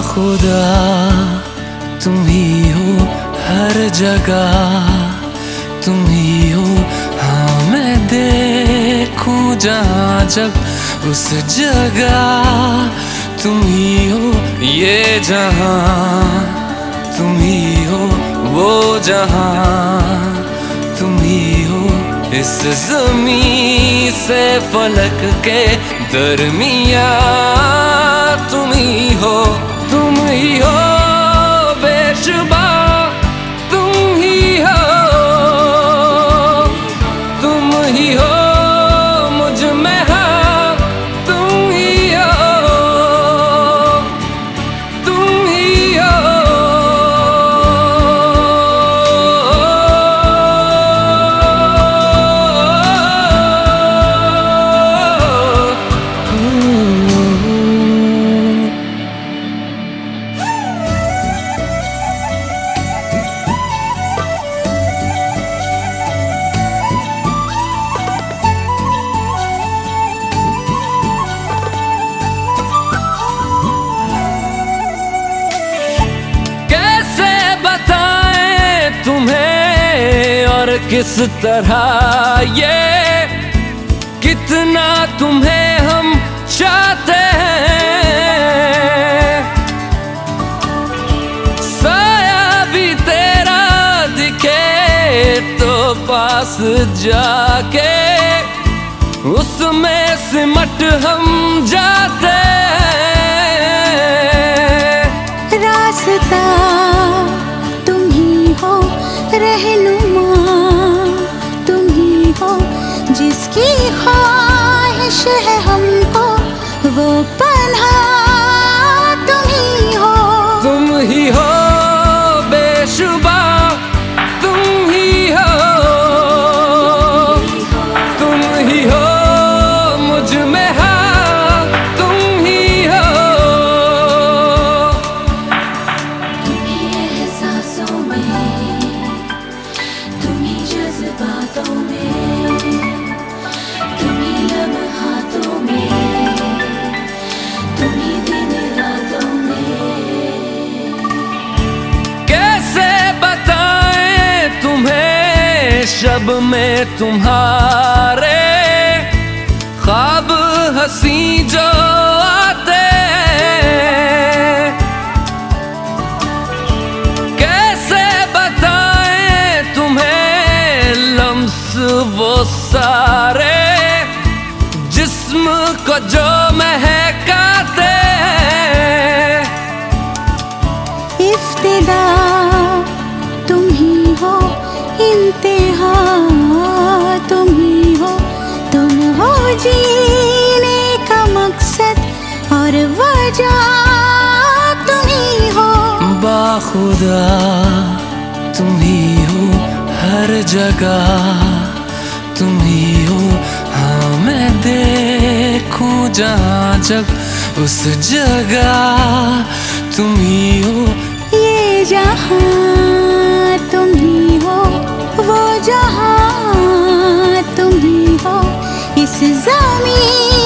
बाखुदा तुम ही हो हर जगह, तुम ही हो। हाँ मैं देखूं जहाँ जब उस जगह तुम ही हो। ये जहाँ तुम ही हो, वो जहाँ तुम ही हो। इस ज़मीं से फलक के दरमिया तुम ही हो, तुम ही हो बेशुबा, तुम ही हो, तुम ही हो मुझ में। हाँ तुम ही हो, तुम ही हो। किस तरह ये कितना तुम्हें हम चाहते हैं। साया भी तेरा दिखे तो पास जाके उसमें सिमट हम जाते हैं। रास्ता तुम ही हो, रहनुमा जिसकी ख्वाहिश है हमको, वो पनाह तुम ही हो। तुम ही हो बेशुबा, तुम ही हो, तुम ही हो मुझ में। हाँ तुम ही हो। तुम ही एहसासों में, तुम ही जज्बातों में, शब में तुम्हारे ख्वाब हंसी जो आते, कैसे बताएं तुम्हें लम्स वो सारे जिस्म को जो महकाते। इफ्तिदा तुम ही हो, इंतहा तुम ही हो, तुम हो जीने का मकसद और वजह तुम ही हो। बाखुदा तुम ही हो हर जगह, तुम ही हो। हाँ मैं देखूं जहाँ जब उस जगह तुम ही हो। ये जहाँ तुम ही हो, वो जहाँ तुम ही हो। इस ज़मीं